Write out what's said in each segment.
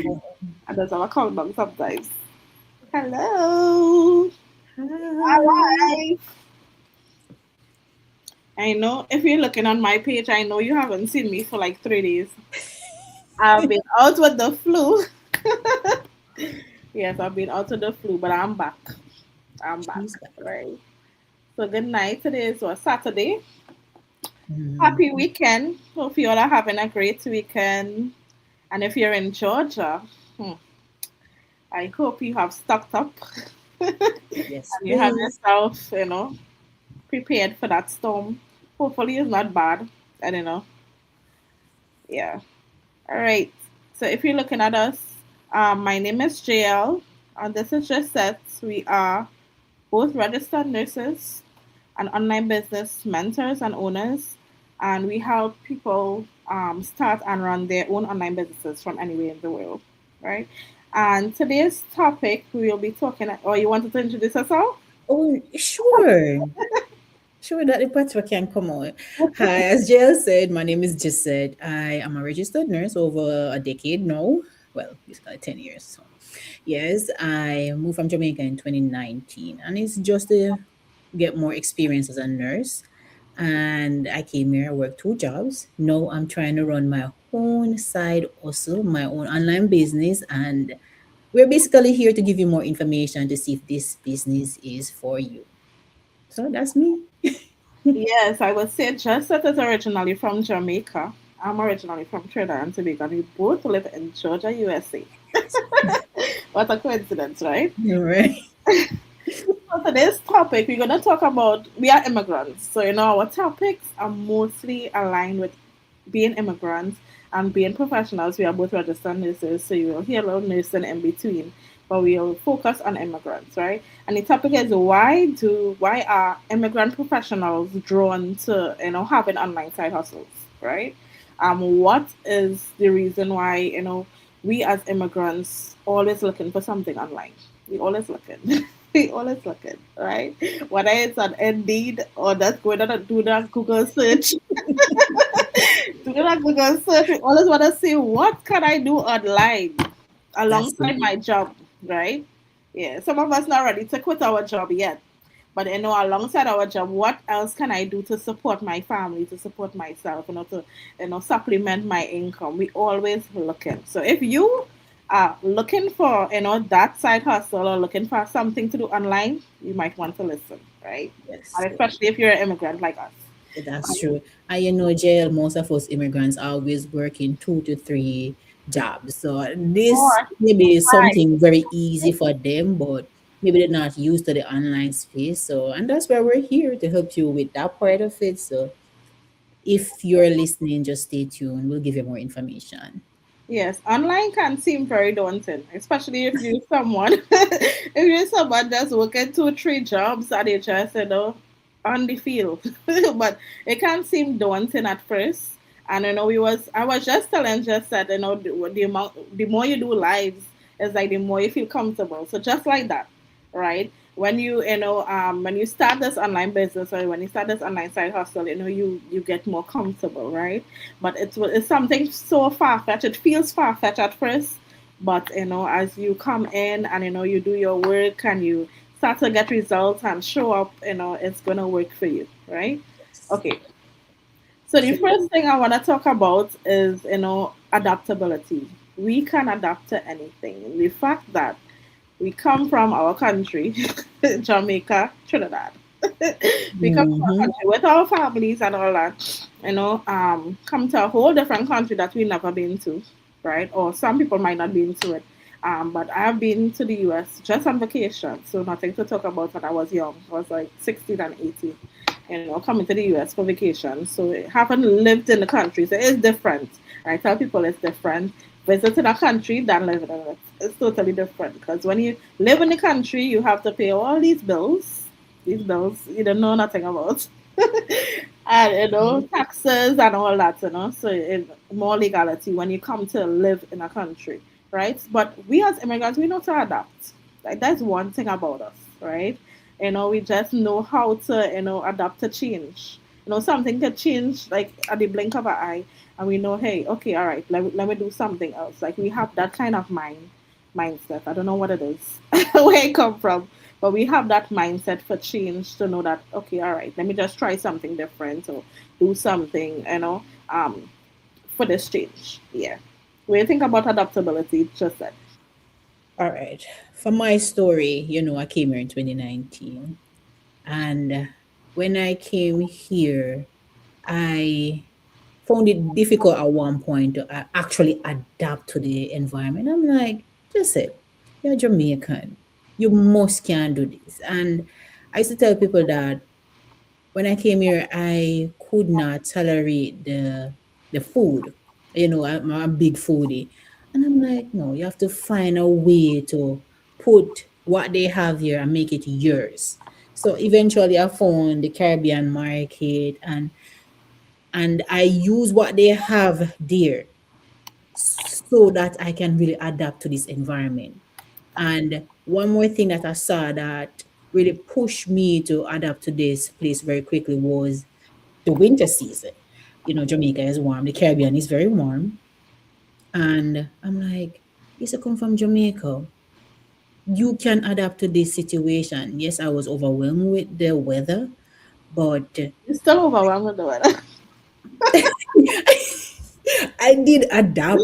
And that's our countdown sometimes. Hello. Hi. Hi. I know if you're looking on my page, I know you haven't seen me for like 3 days. I've been out with the flu. Yes, I've been out with the flu, but I'm back. I'm back. She's back. Right. So good night. Today is what, Saturday. Mm. Happy weekend. Hope you all are having a great weekend. And if you're in Georgia, hmm, I hope you have stocked up and Yes, you have please. yourself, prepared for that storm. Hopefully it's not bad. I don't know. Yeah. All right. So if you're looking at us, my name is JL, and this is just that we are both registered nurses and online business mentors and owners, and we help people start and run their own online businesses from anywhere in the world, right? And today's topic we will be talking. Or you wanted to introduce yourself? Oh, sure. Sure that the patchwork can come out. Hi, as Jill said, my name is Gisette. I am a registered nurse over a decade now. Well, basically 10 years. So. Yes, I moved from Jamaica in 2019, and it's just to get more experience as a nurse. And I came here, I worked 2 jobs. Now I'm trying to run my own side hustle, my own online business, and we're basically here to give you more information to see if this business is for you. So that's me. Yes, I would say Joseph is originally from Jamaica. I'm originally from Trinidad and Tobago. We both live in Georgia, USA. What a coincidence, right? All right. For today's topic, we're going to talk about we are immigrants. So, our topics are mostly aligned with being immigrants and being professionals. We are both registered nurses, so you will hear a little nursing in between, but we'll focus on immigrants, right? And the topic is why are immigrant professionals drawn to having online side hustles, right? What is the reason why we as immigrants always looking for something online? We always looking. We always looking, right? Whether it's on Indeed or that's going on and do that Google search. Do that Google search. We always want to see what can I do online That's alongside it. my job, right? Yeah, some of us not ready to quit our job yet. But alongside our job, what else can I do to support my family, to support myself, to supplement my income? We always looking. So if you are looking for that side hustle or looking for something to do online, you might want to listen, right? Yes. And especially if you're an immigrant like us. That's true. And JL, most of us immigrants are always working 2 to 3 jobs. So this Or maybe is right. something very easy for them, but maybe they're not used to the online space. So, and that's why we're here to help you with that part of it. So if you're listening, just stay tuned. We'll give you more information. Yes, online can seem very daunting, especially if you're someone if you're someone that's working 2, 3 jobs and you just on the field. But it can seem daunting at first. And I was just telling just that the more you do lives is like the more you feel comfortable. So just like that, right? When when you start this online business or when you start this online side hustle, you get more comfortable, right? But it's something so far fetched. It feels far fetched at first, but as you come in and you do your work and you start to get results and show up, it's gonna work for you, right? Yes. Okay. So the True. first thing I want to talk about is adaptability. We can adapt to anything. The fact that we come from our country, Jamaica, Trinidad. We come to our Mm-hmm. country with our families and all that, come to a whole different country that we never been to, right? Or some people might not been to it. But I have been to the US just on vacation, so nothing to talk about when I was young. I was like 16 and 18, coming to the US for vacation. So I haven't lived in the country, so it's different. I tell people it's different. Visiting a country than living in it. It's totally different because when you live in the country, you have to pay all these bills you don't know nothing about, and taxes and all that. So more legality when you come to live in a country, right? But we as immigrants, we know to adapt. Like that's one thing about us, right? We just know how to adapt to change. something could change like at the blink of an eye, and we know, hey, okay, all right, let me do something else. Like we have that kind of mindset. I don't know what it is, where it come from, but we have that mindset for change to know that, okay, all right, let me just try something different or do something, for this change. Yeah. When you think about adaptability, it's just that. All right. For my story, I came here in 2019. And when I came here, I found it difficult at one point to actually adapt to the environment. I'm like, just say, you're Jamaican. You must can do this. And I used to tell people that when I came here, I could not tolerate the food. I'm a big foodie, and I'm like, no, you have to find a way to put what they have here and make it yours. So eventually, I found the Caribbean market, and I use what they have there so that I can really adapt to this environment. And one more thing that I saw that really pushed me to adapt to this place very quickly was the winter season. Jamaica is warm, the Caribbean is very warm. And I'm like, yes, I come from Jamaica. You can adapt to this situation. Yes, I was overwhelmed with the weather, but It's still overwhelmed with the weather. I did adapt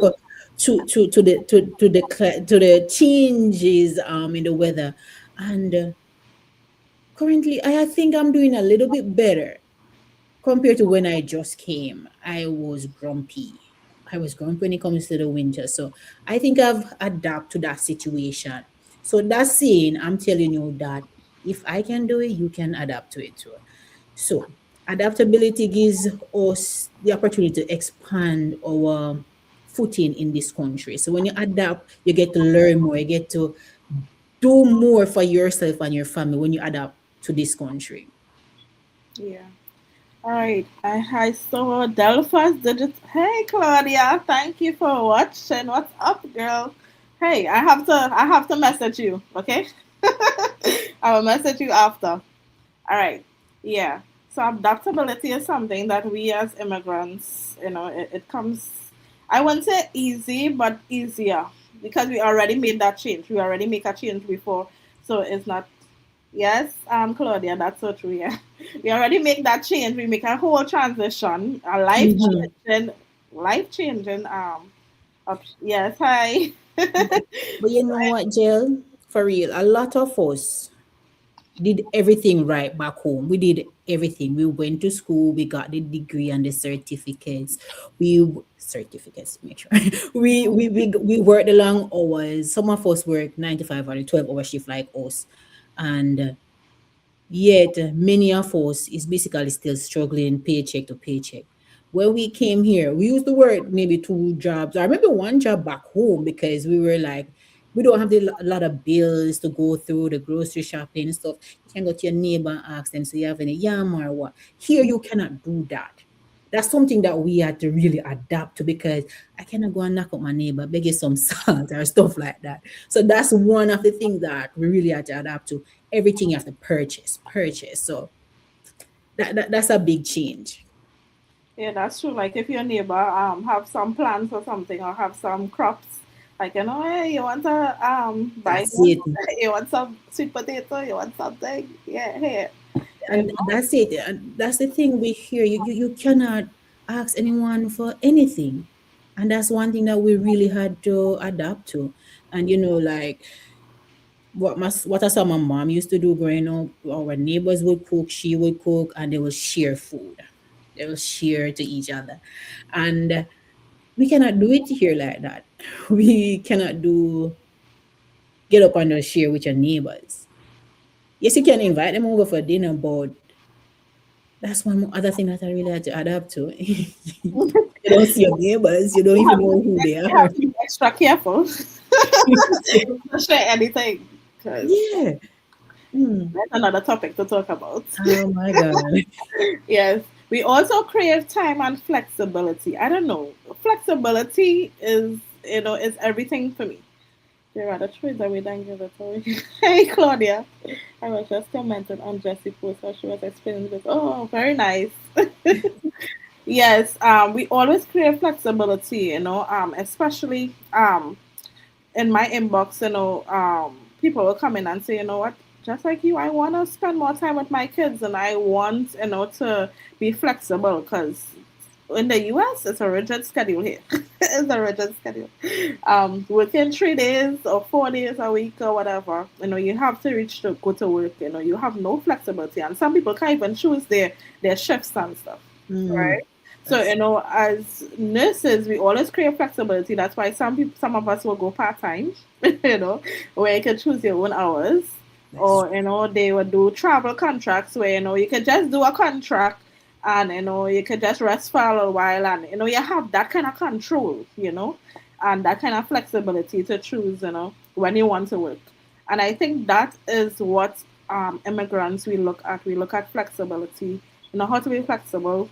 to the changes in the weather. And currently, I think I'm doing a little bit better compared to when I just came. I was grumpy. I was grumpy when it comes to the winter. So I think I've adapted to that situation. So that's saying, I'm telling you that if I can do it, you can adapt to it too. So adaptability gives us the opportunity to expand our footing in this country. So when you adapt, you get to learn more, you get to do more for yourself and your family when you adapt to this country. Yeah. All right. I saw Delpha's digit. Hey, Claudia. Thank you for watching. What's up, girl? Hey, I have to message you. Okay. I will message you after. All right. Yeah. So adaptability is something that we as immigrants, it comes. I wouldn't say easy, but easier because we already made that change. We already make a change before, so it's not. Yes, Claudia, that's so true. Yeah, we already make that change. We make a whole transition, a Mhm. life changing. Yes, hi. But, but you know what, Jill? For real, a lot of us did everything right back home. We did everything. We went to school, we got the degree and the certificates. Certificates, make sure. We worked the long hours. Some of us work 9 to 5 or 12-hour shift like us. And yet, many of us is basically still struggling paycheck to paycheck. When we came here, we used to work maybe two jobs. I remember one job back home because we were like, we don't have a lot of bills to go through, the grocery shopping and stuff. You can go to your neighbor and ask them, so you have any yam or what? Here, you cannot do that. That's something that we had to really adapt to because I cannot go and knock up my neighbor, beg you some salt or stuff like that. So that's one of the things that we really had to adapt to. Everything you have to purchase. So that's a big change. Yeah, that's true. Like if your neighbor have some plants or something or have some crops, like hey, you want to buy That's one? it. You want some sweet potato? You want something? Yeah, here. You And that's it. And that's the thing we hear. You cannot ask anyone for anything. And that's one thing that we really had to adapt to. And like what I saw my mom used to do growing up, our neighbors would cook, she would cook, and they will share food. They will share to each other. And we cannot do it here like that. We cannot do get up and just share with your neighbors. Yes, you can invite them over for dinner, but that's one other thing that I really had to adapt to. You don't see your neighbors, you don't even know who they you are. have to be extra careful. So, Not share anything because yeah. Mm. that's another topic to talk about. Oh my God. Yes. We also crave time and flexibility. I don't know. Flexibility is everything for me. They rather trade away than give it away. Hey, Claudia. I was just commenting on Jessie post as she was explaining this. Oh, very nice. Yes, we always create flexibility, especially in my inbox, people will come in and say, you know what, just like you, I want to spend more time with my kids and I want, to be flexible because in the US, it's a rigid schedule here. It's a rigid schedule. Within 3 days or 4 days a week or whatever, you have to reach to go to work. You have no flexibility, and some people can't even choose their shifts and stuff, Mm, right? So that's as nurses, we always crave flexibility. That's why some of us will go part time, where you can choose your own hours, that's or they would do travel contracts where you can just do a contract and you could just rest for a little while, and you have that kind of control, and that kind of flexibility to choose, when you want to work. And I think that is what immigrants we look at. We look at flexibility, how to be flexible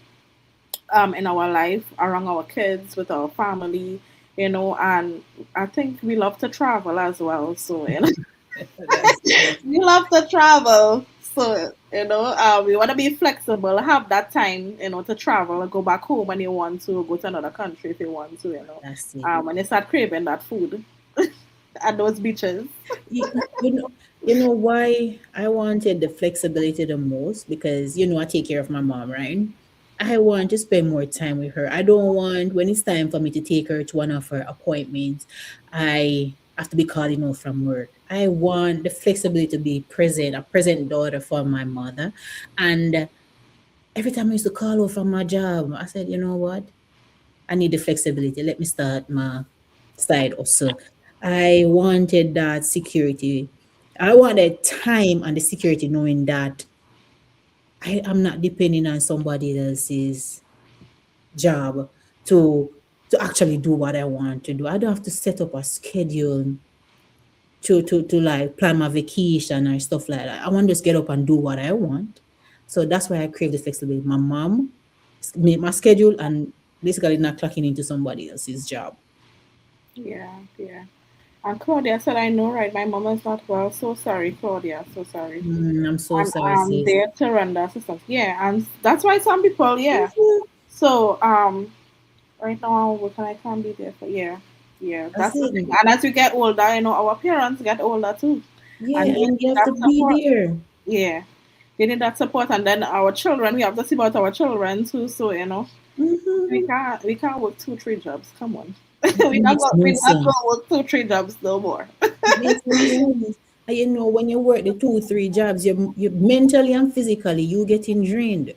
in our life, around our kids, with our family, and I think we love to travel as well. So, that's good. we love to travel. So, we want to be flexible, have that time, to travel and go back home when you want to, go to another country if you want to, That's it. when you start craving that food at those beaches. You know why I wanted the flexibility the most? Because I take care of my mom, right? I want to spend more time with her. I don't want when it's time for me to take her to one of her appointments, I have to be calling her from work. I want the flexibility to be present, a present daughter for my mother. And every time I used to call her from my job, I said, you know what? I need the flexibility. Let me start my side hustle. I wanted that security. I wanted time and the security knowing that I am not depending on somebody else's job to to actually do what I want to do. I don't have to set up a schedule to like plan my vacation or stuff like that. I want to just get up and do what I want. So that's why I crave the flexibility. My mom made my schedule and basically not clocking into somebody else's job. Yeah, yeah. And Claudia said, I know, right? My mom is not well. So sorry, Claudia. So sorry. I'm so And sorry, sis. there to render assistance. Yeah, and that's why some people, yeah. Mhm. So, right now, I can't be there for, yeah. Yeah, That's that's the thing. it. And as we get older, our parents get older too. Yeah, And they and you need have that to support. be there. Yeah. They need that support. And then our children, we have to see about our children too. So, Hmm. we can't work 2, 3 jobs. Come on. It makes no We not sense. gonna work 2, 3 jobs no more. It makes no sense. And when you work the 2, 3 jobs, you mentally and physically you getting drained.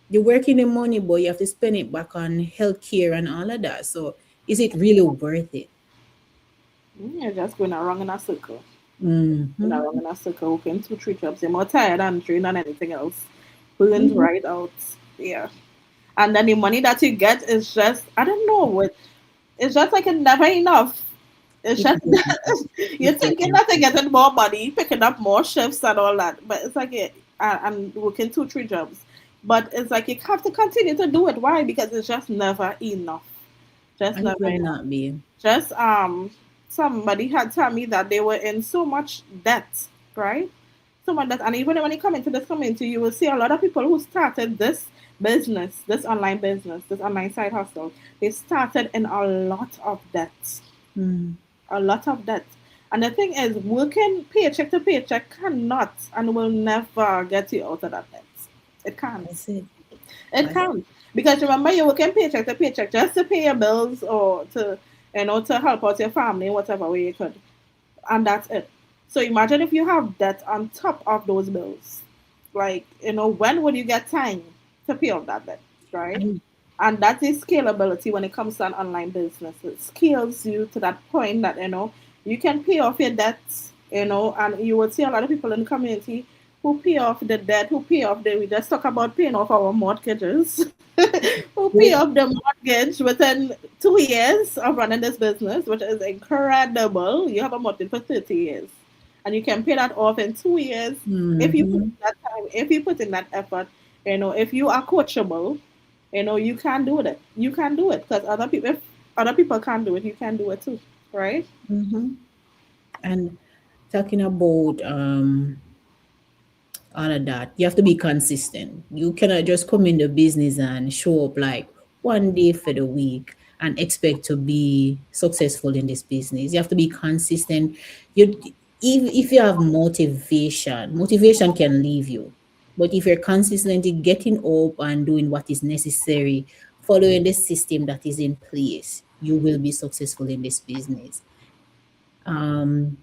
You're working the money, but you have to spend it back on healthcare and all of that. So is it really worth it? You're just going around in a circle. Mm-hmm. Around in a circle, working 2, 3 jobs. You're more tired and drained than anything else. Burned Mm-hmm. right out. Yeah. And then the money that you get is just, I don't know what, it's just like it's never enough. It's It just isn't. you're It thinking isn't. that you're getting more money, picking up more shifts and all that, but it's like and working 2, 3 jobs. But it's like you have to continue to do it. Why? Because it's just never enough. Just And it never will enough. not be. Just somebody had told me that they were in so much debt, right? So much debt. And even when you come into this community, you will see a lot of people who started this business, this online side hustle. They started in a lot of debt. Mm. A lot of debt. And the thing is, working paycheck to paycheck cannot and will never get you out of that debt. It can't. That's it. It That's can't. Because remember, you're working paycheck to paycheck just to pay your bills or to help out your family in whatever way you could. And that's it. So imagine if you have debt on top of those bills. Like, when would you get time to pay off that debt, right? and And that's the scalability when it comes to an online business. It scales you to that point that, you can pay off your debts, and you will see a lot of people in the community who pay off the debt, we just talk about paying off our mortgages, who pay it, off the mortgage within 2 years of running this business, which is incredible. You have a mortgage for 30 years and you can pay that off in 2 years if you put mm-hmm. in that time, if you put in that effort, if you are coachable, you can do it because if other people can't do it, you can do it too, right? Mm-hmm. And talking about all of that, you have to be consistent. You cannot just come in the business and show up like one day for the week and expect to be successful in this business. You have to be consistent. You if you have motivation, motivation can leave you. But if you're consistently getting up and doing what is necessary, following the system that is in place, you will be successful in this business. Um,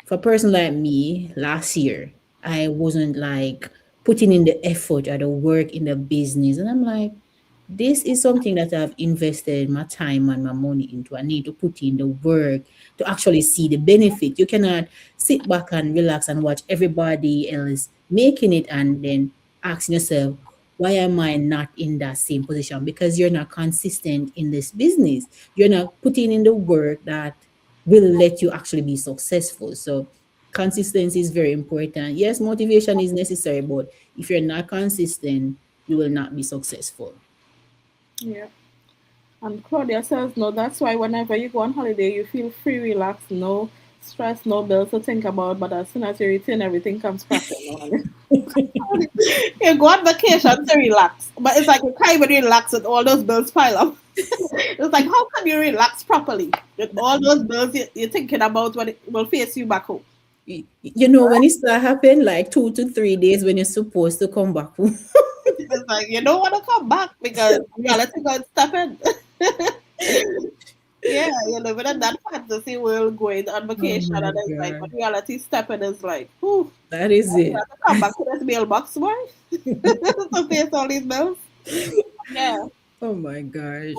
for a person like me, last year, I wasn't like putting in the effort or the work in the business. And I'm like, this is something that I've invested my time and my money into. I need to put in the work to actually see the benefit. You cannot sit back and relax and watch everybody else making it and then asking yourself, why am I not in that same position? Because you're not consistent in this business. You're not putting in the work that will let you actually be successful. So consistency is very important. Yes, motivation is necessary, but if you're not consistent, you will not be successful. Yeah. And Claudia says, no, that's why whenever you go on holiday, you feel free, relaxed, no stress, no bills to think about. But as soon as you return, everything comes crashing down. You go on vacation to relax, but it's like you can't even relax with all those bills pile up. It's like, how can you relax properly with all those bills you're thinking about when it will face you back home? You know, when it start happen, like 2 to 3 days when you're supposed to come back home. It's like, you don't want to come back because reality going to step in. Yeah, you're living in that fantasy world going on Oh vacation, my and it's like, God. when reality stepping is like, whew, That is you it. have to come back to this mailbox, boy, to face all these bills. Yeah. Oh my gosh.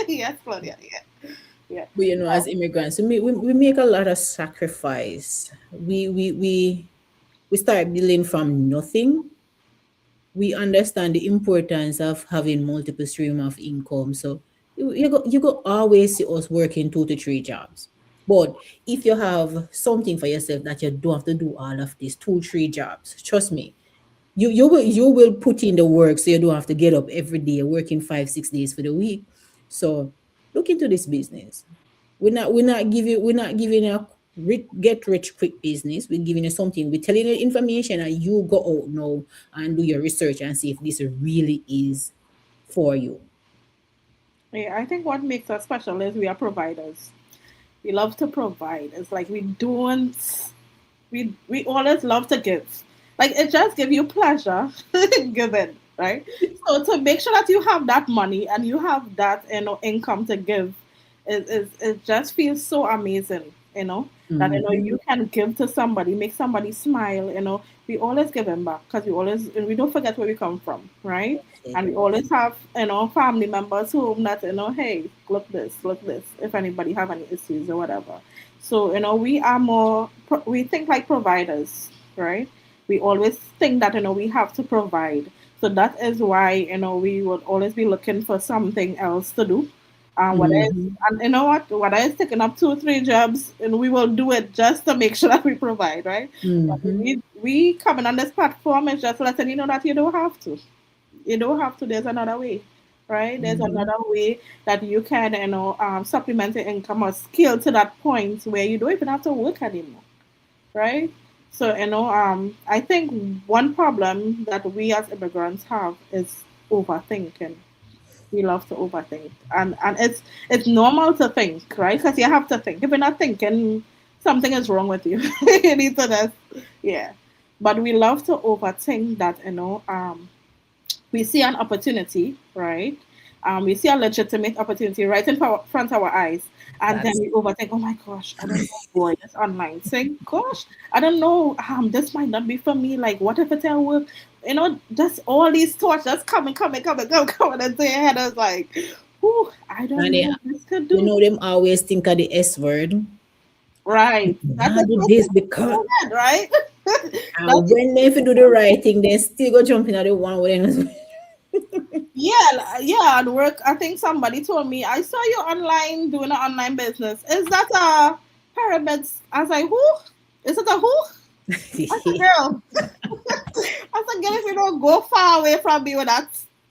Yes, Claudia. Yeah. Yeah. But you know, as immigrants, we make a lot of sacrifice. We start building from nothing. We understand the importance of having multiple stream of income. So you go always see us working 2 to 3 jobs. But if you have something for yourself that you don't have to do all of these 2, 3 jobs, trust me, you will put in the work so you don't have to get up every day working 5, 6 days for the week. So look into this business. We're not giving a get rich quick business. We're giving you something. We're telling you information, and you go out now and do your research and see if this really is for you. Yeah, I think what makes us special is we are providers. We love to provide. It's like we always love to give. Like it just give you pleasure giving, right? So to make sure that you have that money and you have that income to give, it just feels so amazing, that Mhm. you can give to somebody, make somebody smile. We always give them back because we don't forget where we come from, right? That's it. And we always have family members whom that hey, look this, if anybody have any issues or whatever. So, we are we think like providers, right? We always think that, we have to provide. So that is why, we would always be looking for something else to do. Mhm. And you know what? Whether it's taking up 2 or 3 jobs, and we will do it just to make sure that we provide, right? But Mhm. we coming on this platform is just letting you know that you don't have to. You don't have to. There's another way, right? There's Mhm. another way that you can, supplement your income or skill to that point where you don't even have to work anymore, right? So, I think one problem that we as immigrants have is overthinking. We love to overthink, and it's normal to think, right? Because you have to think. If you're not thinking, something is wrong with you. You need to just, yeah. But we love to overthink that, we see an opportunity, right? We see a legitimate opportunity right in front of our eyes, and then That's we overthink. Oh my gosh, I don't know, boy, this online thing. Gosh, I don't know. This might not be for me. Like, what if it don't work? Just all these thoughts just coming into your head. I was like, whew, I don't and know if this could you do. know them always think of the S word. Right, that's Nah, the do first thing this that comes because to my head, right? and That's when they if you do the right thing, they still go jumping at the one with them. Yeah, yeah, at work. I think somebody told me, I saw you online doing an online business. Is that a pyramid? I was like, who? Is it a who? I said, girl. I said, girl, if you don't go far away from me with that.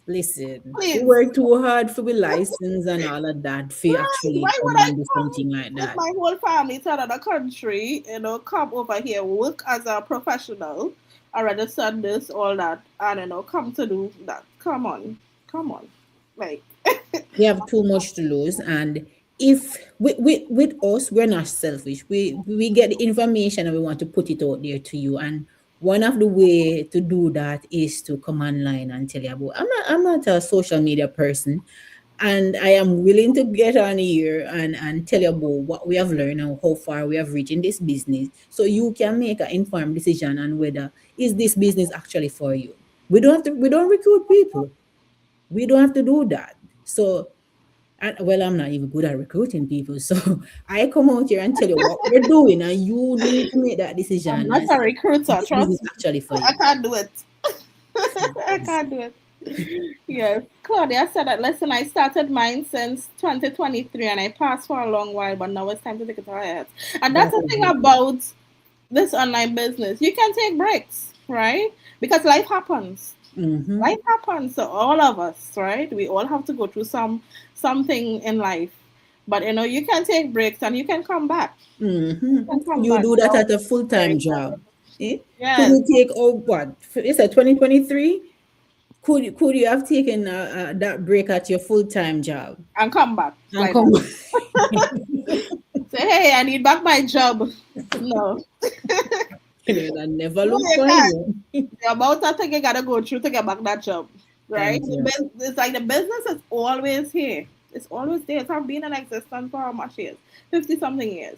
Listen, we Please. work too hard for the license and all of that for Right. actually Why would come I and do come something like with that. my whole family to another country, come over here, work as a professional, a registered nurse, all that, and come to do that. Come on. Come on. Like, We have too much to lose, and if with us, we're not selfish. We get the information and we want to put it out there to you, and one of the way to do that is to come online and tell you about. I'm not a social media person, and I am willing to get on here and tell you about what we have learned and how far we have reached in this business, so you can make an informed decision on whether is this business actually for you. We don't recruit people. We don't have to do that. So, and well, I'm not even good at recruiting people. So I come out here and tell you what we're doing, and you need to make that I'm decision not and a say, recruiter, this business trust me. actually for I you. can't do it. I can't do it. Yes, Claudia said that, listen, I started mine since 2023 and I passed for a long while, but now it's time to take it to higher heights. And that's That the is thing it. about this online business. You can take breaks, right? Because life happens. Mm-hmm. Life happens to all of us, right? We all have to go through something in life. But you can take breaks and you can come back. Mm-hmm. You can Could come you back do that without at a very full-time job? Eh? Could yes, you take, oh, what? You said 2023? Could you have taken that break at your full-time job and come back and like come that. back? Say, hey, I need back my job. No. That never No, look you for can't. you. The amount of thing you gotta go through to get back that job, right? Thank you. It's like the business is always here. It's always there. It's have been in existence for how much years? 50 something years.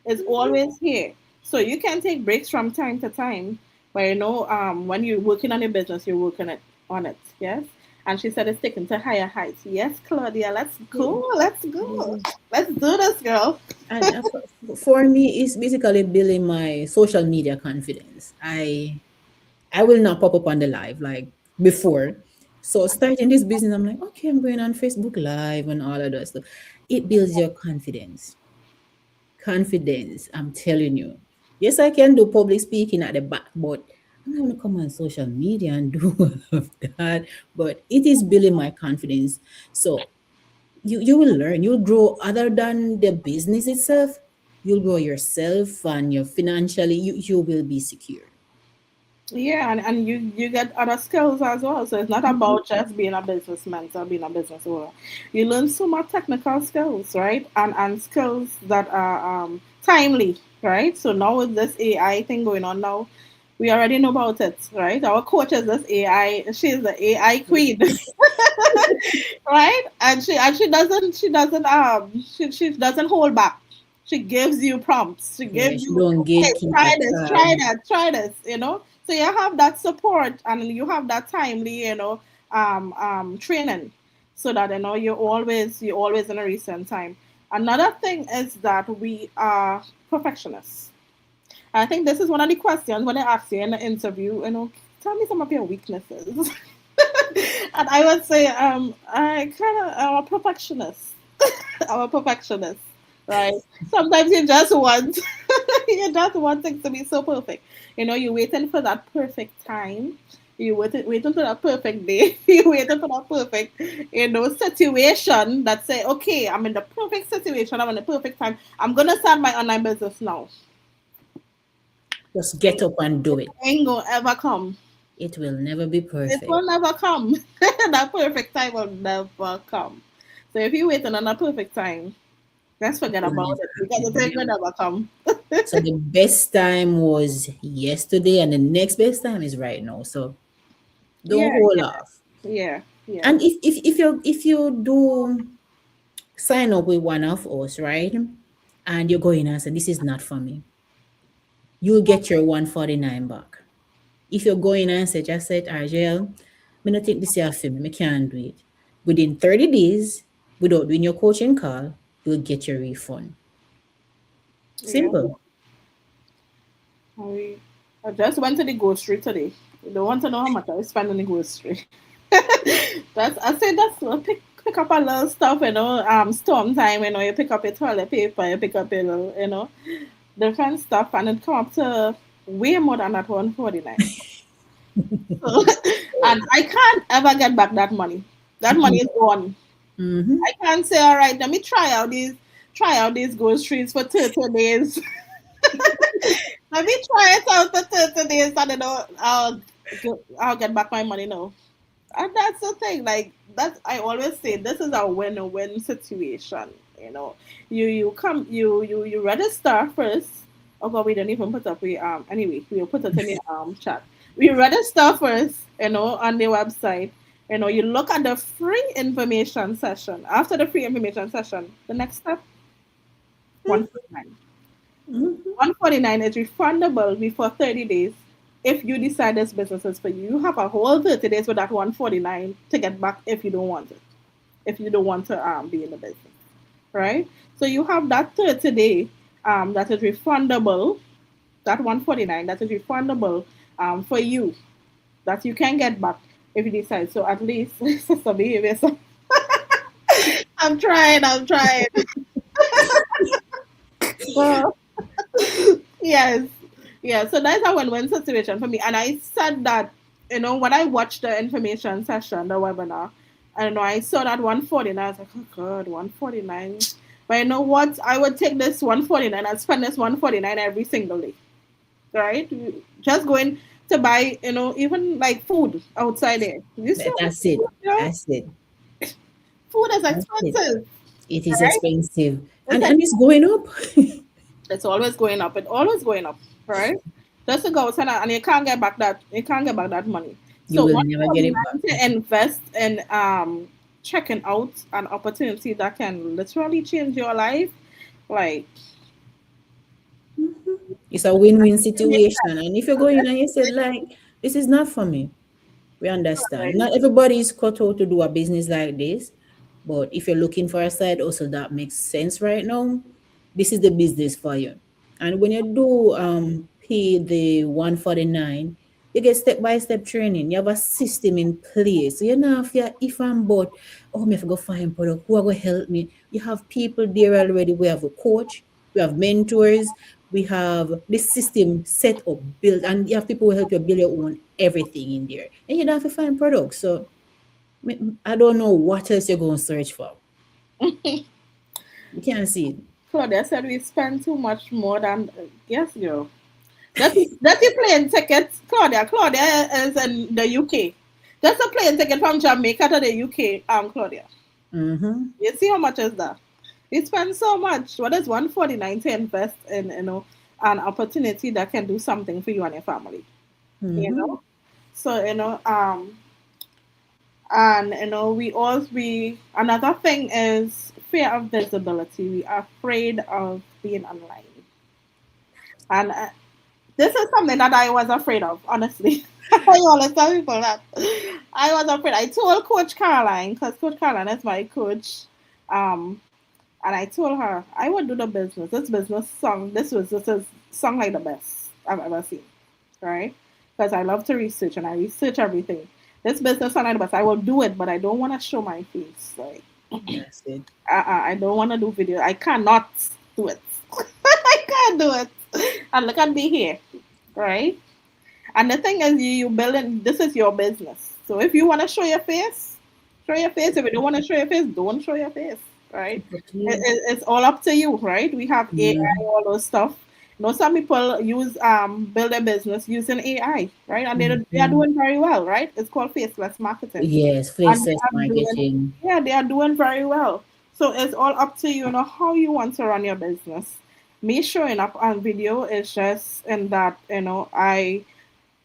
It's always here. So you can take breaks from time to time, but when you're working on your business, you're working on it. Yes. And she said it's taken to higher heights. Yes, Claudia, let's Yeah. go. Let's go. Yeah. Let's do this, girl. And for me, it's basically building my social media confidence. I will not pop up on the live like before. So starting this business, I'm like, okay, I'm going on Facebook Live and all of that stuff. It builds your confidence. Confidence, I'm telling you. Yes, I can do public speaking at the back, but I'm not gonna come on social media and do all of that. But it is building my confidence. So you will learn, you'll grow other than the business itself. You'll grow yourself and your financially, you will be secure. Yeah, and you get other skills as well. So it's not about just being a businessman or being a business owner. You learn so much technical skills, right? And skills that are timely, right? So now with this AI thing going on now, we already know about it, right? Our coach is this AI. She's the AI queen, right? And she doesn't hold back. She gives you prompts. She Yeah, gives she you, don't hey, gatekeep try at this, try all. that, try this. So you have that support and you have that timely, training, so that you're always in a recent time. Another thing is that we are perfectionists. I think this is one of the questions when they ask you in the interview, tell me some of your weaknesses. And I would say, I kind of am a perfectionist. I'm a perfectionist, right? Sometimes you just want, you just want things to be so perfect. You're waiting for that perfect time. You waiting for that perfect day. You're waiting for that perfect, situation that say, okay, I'm in the perfect situation. I'm in the perfect time. I'm gonna start my online business now. Just get up and do it. Ain't gonna ever come. It will never be It perfect. will never come. That perfect time will never come. So if you're waiting on a perfect time, let's forget It will about never it because the happen. thing will never come. So the best time was yesterday, and the next best time is right now. So don't Yeah, hold off. yeah, yeah, And if you do sign up with one of us, right? And you're going and say, this is not for me, you'll get your 149 back. If you're going and say, just said, Argel, me not think this is for me, I can't do it. Within 30 days, without doing your coaching call, you'll get your refund. yeah. Simple. I, I just went to the grocery today. You don't want to know how much I spent on the grocery. Pick up a little stuff, storm time, you pick up your toilet paper, you pick up your little, different stuff, and it come up to way more than that 149. So, and I can't ever get back that money. That money is gone. Mm-hmm. I can't say, all right, let me try out these groceries for 30 days. Let me try it out for 30 days and then I'll get back my money now. And that's the thing, like that's I always say this is a win-win situation. You know, you come you register first. Oh God, we didn't even put up we anyway we'll put it in the chat. We register first, on the website. You look at the free information session. After the free information session, the next step 149. Mm-hmm. 149 is refundable before 30 days. If you decide this business is for you, you have a whole 30 days with that 149 to get back if you don't want it. If you don't want to be in the business, right? So you have that 30 day that is refundable, that 149 that is refundable for you that you can get back if you decide. So at least, sister behavior. So I'm trying. Well, yes. Yeah, so that's a win-win situation for me. And I said that, when I watched the information session, the webinar, I don't know, I saw that 149. I was like, oh God, 149. But you know what? I would take this 149 and spend this 149 every single day, right? Just going to buy, even like food outside there. You see, That's it. you know, That's it. food is That's it. expensive, It is right? expensive. It's And it's going up. It's always going up. It's always going up, right? Just to go and you can't get back that money. You So will never get it back. 149 to invest in checking out an opportunity that can literally change your life. Like It's a win-win it makes situation. And if you're going and you said, like, this is not for me, we understand. sense. Not everybody is cut out to do a business like this. But if you're looking for a side also that makes sense right now, this is the business for you. And when you do pay the 149, you get step-by-step training. You have a system in place. So you know if I'm bored, oh, me have to go find product, who are going to help me? You have people there already. We have a coach, we have mentors, we have this system set up, built, and you have people who help you build your own everything in there. And you don't have to find products. So I don't know what else you're going to search for. You can't see it. Claudia said we spend too much more than yes, girl. That's your plane ticket, Claudia. Claudia is in the UK. That's a plane ticket from Jamaica to the UK, Claudia. Mm-hmm. You see how much is that? You spend so much. What is 149 to invest in, an opportunity that can do something for you and your family? You Mm-hmm. know? So, and we another thing is fear of visibility. We are afraid of being online. And this is something that I was afraid of, honestly. I always tell people that. I was afraid. I told Coach Caroline, because Coach Caroline is my coach. Um, And I told her I would do the business. This business song, this is song like the best I've ever seen, right? Because I love to research and I research everything. This business song like the best. I will do it, but I don't want to show my face. Like That's it. I don't want to do video. I cannot do it. I can't do it. And look at me here, right? And the thing is, you building. This is your business. So if you want to show your face, show your face. If you don't want to show your face, don't show your face. Right? It's up to you. It's all up to you. Right? We have AI, Mm-hmm. all those stuff. Some people use build a business using AI. Right? And they are Mm-hmm. doing very well. Right? It's called faceless marketing, Yes, and they faceless are doing marketing. yeah, they are doing very well. So it's all up to you. How you want to run your business. Me showing up on video is just in that I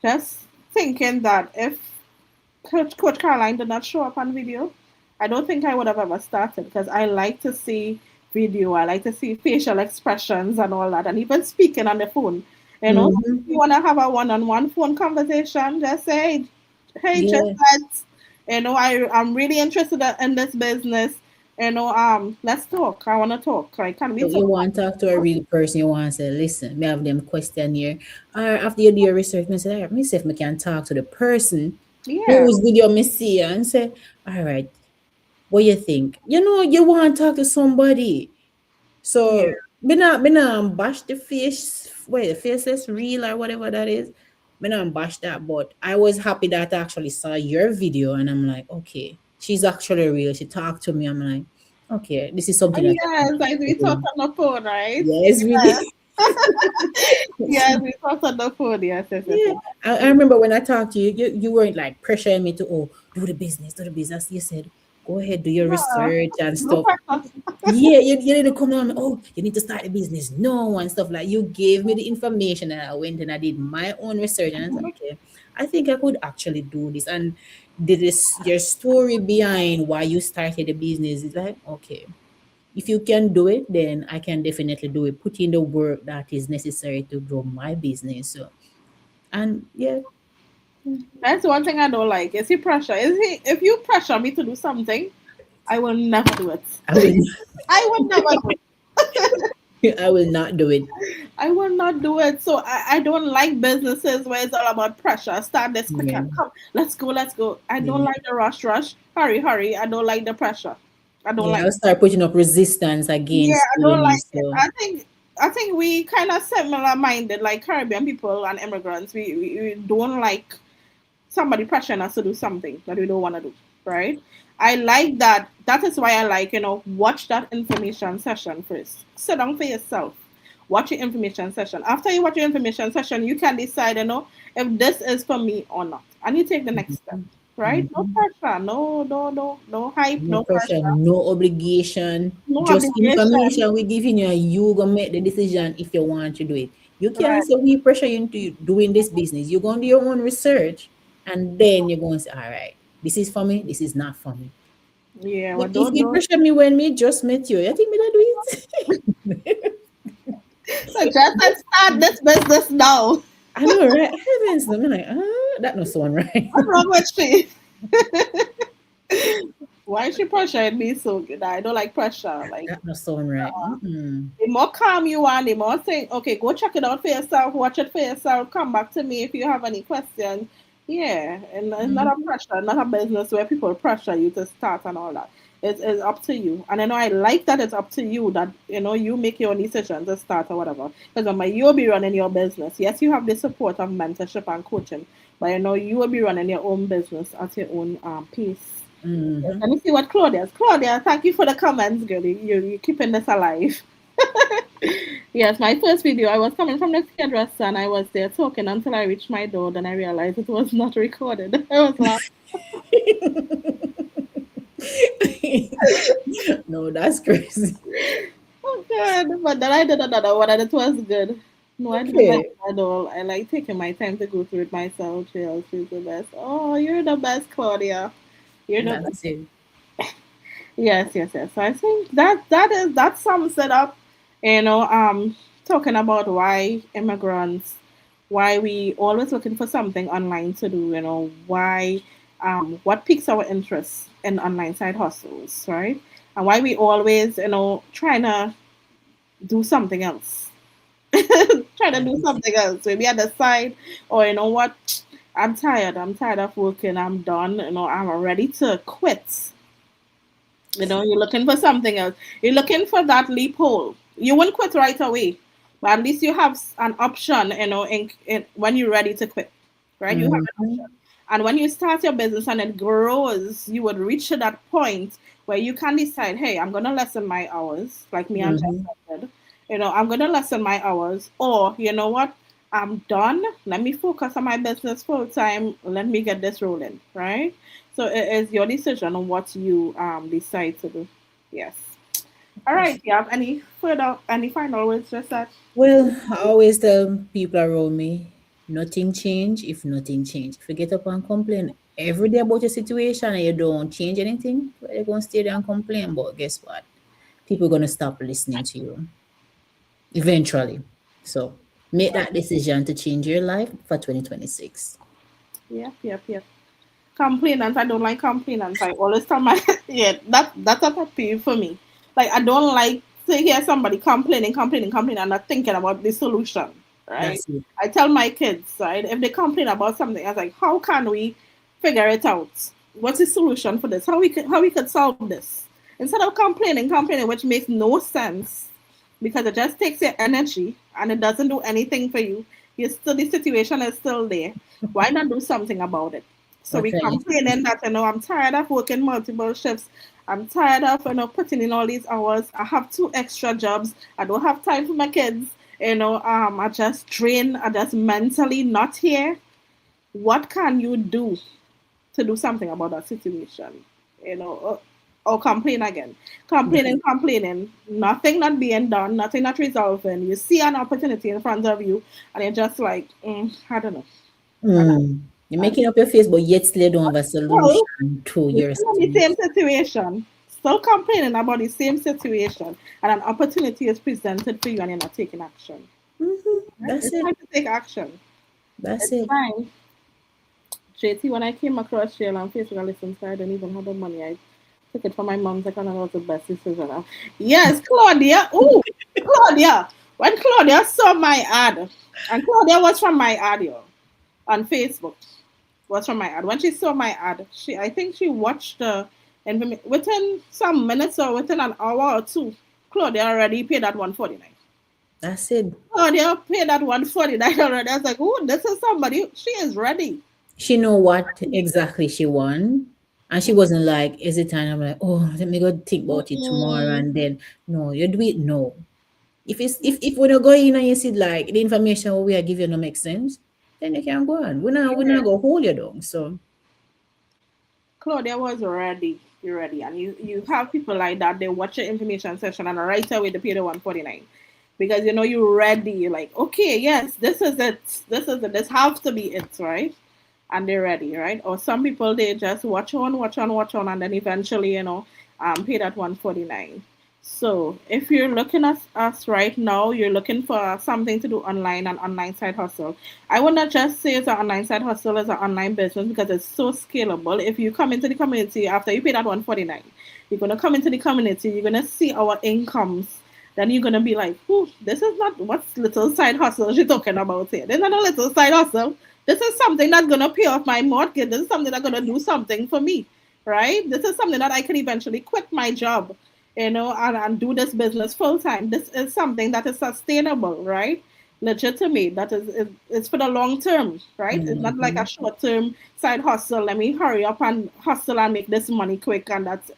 just thinking that if Coach Caroline did not show up on video, I don't think I would have ever started because I like to see video. I like to see facial expressions and all that, and even speaking on the phone. If Mm-hmm. you want to have a one-on-one phone conversation, just say, "Hey, just Yeah. let's, I'm really interested in this business. Let's talk. I want to talk. Like, can we So you talk?" want to talk to a real person, you want to say, listen, me have them question here. Or after you do your research, me say, all right, me see if me can talk to the person Yeah, whose video me see and say, all right, what you think? You want to talk to somebody. yeah. So me not bash the face, wait, the faceless real or whatever that is. Me not bash that, but I was happy that I actually saw your video, and I'm like, okay, she's actually real. She talked to me. I'm like, okay, this is something that I can Yes, like we actually talked do. on the phone, right? Yes, really. Yes, we talked on the phone. Yes, yes, yes, Yeah, yes. I remember when I talked to you, you weren't like pressuring me to, oh, do the business. You said, go ahead, do your No, research and no stuff. pressure. Yeah, you didn't come on, oh, you need to start a business. No, and stuff like you gave me the information and I went and I did my own research and I said, okay, I think I could actually do this. And did this your story behind why you started the business is like, okay, if you can do it, then I can definitely do it. Put in the work that is necessary to grow my business. So and yeah, That's one thing I don't like. Is he pressure? If you pressure me to do something, I will never do it. I will I will never do it. I will not do it. I will not do it. So I don't like businesses where it's all about pressure. Start this quick Yeah. and come. Let's go, let's go. I don't Yeah. like the rush, rush. Hurry, hurry. I don't like the pressure. I don't Yeah, like I'll start putting up resistance Yeah, against I don't doing it. like it. So I think we kind of similar minded, like Caribbean people and immigrants. We don't like somebody pressuring us to do something that we don't want to do, right? I like that. That is why I like, watch that information session first. Sit down for yourself. Watch your information session. After you watch your information session, you can decide, if this is for me or not. And you take the next step, right? No mhm. pressure. No, no, no, no hype, No no pressure, pressure, no obligation, no just obligation. information we giving you and you gonna make the decision if you want to do it. You can't Right. say we pressure you into doing this business. You're gonna do your own research and then you're going to say, all right, this is for me, this is not for me. Yeah, But well, if don't you don't. pressure me when me just met you, I think me not do it. So just let's start this business now. I know, right? Heavens, I'm like, that no sound right. What's wrong with she? Why is she pressuring me so good? I don't like pressure. Like That no sound right. Mm-mm. the more calm you are, the more saying, okay, go check it out for yourself, watch it for yourself, come back to me if you have any questions. Yeah, and it's not a Mhm. pressure, not a business where people pressure you to start and all that. It's up to you. And I know I like that it's up to you that, you make your own decision to start or whatever. Because you'll be running your business. Yes, you have the support of mentorship and coaching, but you will be running your own business at your own pace. Yes, Mhm. let me see what Claudia's. Claudia, thank you for the comments, girl. You're keeping this alive. Yes, my first video, I was coming from the hairdresser and I was there talking until I reached my door. Then I realized it was not recorded. I was like, No, that's crazy. oh, good. But then I did another one and it was good. No, I didn't like Okay. it at all. I like taking my time to go through it myself. She's the best. Oh, you're the best, Claudia. You're the best. That's it. Yes, yes, yes. So I think that sums it up. Talking about why immigrants, why we always looking for something online to do. Why, what piques our interest in online side hustles, right? And why we always, trying to do something else, trying to do That's it. something else. Maybe at the side, or you know what, I'm tired. I'm tired of working. I'm done. I'm ready to quit. You're looking for something else. You're looking for that loophole. You won't quit right away, but at least you have an option, when you're ready to quit, right? You have an option. Mhm. And when you start your business and it grows, you would reach to that point where you can decide, hey, I'm going to lessen my hours, like me and Mhm. Jessica did. I'm going to lessen my hours. Or, you know what? I'm done. Let me focus on my business full time. Let me get this rolling, right? So it is your decision on what you decide to do. Yes. All right. Do you have any final words, just that? Well, I always tell people around me, nothing change if nothing change. If you get up and complain every day about your situation and you don't change anything, well, you're gonna stay there and complain. But guess what? People are gonna stop listening to you eventually. So make that decision to change your life for 2026. Yep, yep, yep. Complainants. I don't like complainants. I always tell my yeah. That's a pet peeve for me. Like I don't like to hear somebody complaining, and not thinking about the solution. Right. That's it. I tell my kids, right, if they complain about something, I was like, how can we figure it out? What's the solution for this? How we could solve this? Instead of complaining, which makes no sense because it just takes your energy and it doesn't do anything for you. You still the situation is still there. Why not do something about it? So What we can you complaining that I'm tired of working multiple shifts. I'm tired of putting in all these hours. I have two extra jobs. I don't have time for my kids. I just drain. I just mentally not here. What can you do to do something about that situation? Or complain again. Complaining. Nothing not being done, nothing not resolving. You see an opportunity in front of you, and you're just like, I don't know. And, You're and making up your face, but yet still don't have a so solution to you're your still in the same situation. situation, still complaining about the same situation, and an opportunity is presented for you, and you're not taking action. Right? That's It's it. time to take action. That's It's it. time. JT, when I came across Shell on Facebook, I listened to I don't even have the money. I took it from my mom's account and it was the best decision. Yes, Claudia. Ooh, Claudia. When Claudia saw my ad, and Claudia was from my ad, on Facebook, was from my ad. When she saw my ad, I think she watched and within some minutes or within an hour or two, Claudia already paid that 149. That's it. Claudia paid that 149 already. I was like, oh, this is somebody. She is ready. She know what exactly she want. And she wasn't like, is it time? I'm like, oh, let me go think about it tomorrow. Mm-mm. And then, no, you do it no. If we don't go in and you see like the information we are giving no make sense, then you can go on. We're not Yeah. go hold you down. So Claudia was ready. You're ready. And you have people like that, they watch your information session and right away they pay the 149. Because you're ready. You're like, okay, yes, this is it. This is it. This has to be it, right? And they're ready, right? Or some people they just watch on, and then eventually, pay that 149. So if you're looking at us right now, you're looking for something to do online, an online side hustle. I would not just say it's an online side hustle as an online business because it's so scalable. If you come into the community after you pay that 149, you're gonna come into the community, you're gonna see our incomes. Then you're gonna be like, this is not what's little side hustle she's talking about here. There's not a little side hustle. This is something that's gonna pay off my mortgage. This is something that's gonna do something for me, right? This is something that I can eventually quit my job, and do this business full time. This is something that is sustainable, right? Legitimate. That is it's for the long term, right? It's not like a mhm. short term side hustle. Let me hurry up and hustle and make this money quick, and that's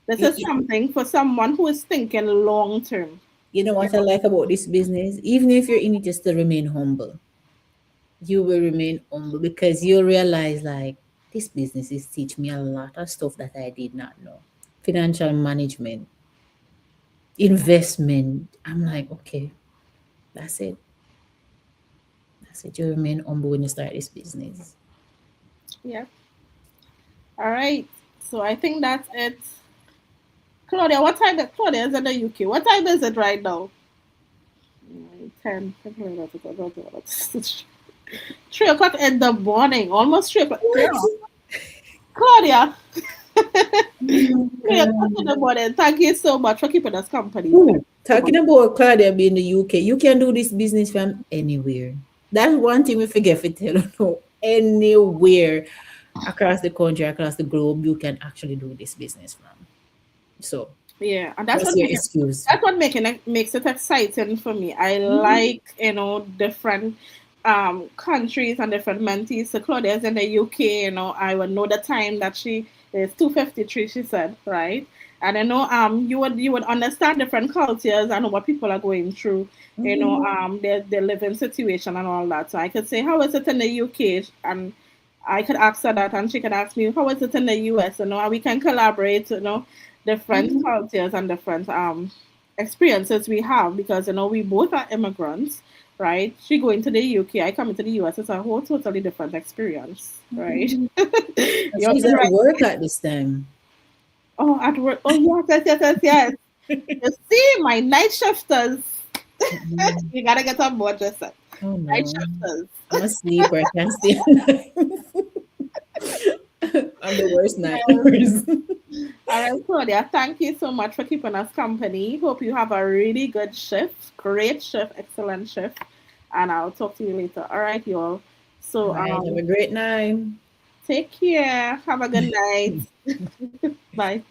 This you, is you- something for someone who is thinking long term. you know what I like about this business? Even if you're in it, just to remain humble. You will remain humble because you'll realize like this business is teach me a lot of stuff that I did not know. Financial management, investment. I'm like, okay, that's it. That's it. You remain humble when you start this business. Yeah. All right. So I think that's it. Claudia, what time? Claudia is in the UK. What time is it right now? 10. 3 o'clock in the morning. Almost 3 o'clock. Girl. Claudia. Oh, 3 o'clock in God. the morning. Thank you so much for keeping us company. Thank Ooh, you so much. talking about Claudia being in the UK, you can do this business from anywhere. That's one thing we forget to tell you. No, anywhere across the country, across the globe, you can actually do this business from. So Yeah, and that's what's what your make it excuse? that's what makes it exciting for me. I Mhm. like different countries and different mentees. So Claudia's in the UK. I would know the time that she is 2:53. She said, right, and you would understand different cultures and what people are going through. Mhm. Their living situation and all that. So I could say, how is it in the UK, and I could ask her that, and she could ask me, how is it in the US? And we can collaborate. Different Mhm. cultures and different experiences we have because we both are immigrants, right? She going to the UK, I come to the US. It's a whole totally different experience, right? Mhm. And You're she's at right. work at this time. Oh, at work. Oh, yes, yes, yes, yes, yes. You see, my night shifters. Mhm. You gotta get on board, just Oh night no. shifters. I'm a sleeper. I can't stay. I'm the worst nightmares. All right, Claudia, thank you so much for keeping us company. Hope you have a really good shift, great shift, excellent shift, and I'll talk to you later. All right, y'all. All So, right. Have a great night. take care. Have a good night. Bye.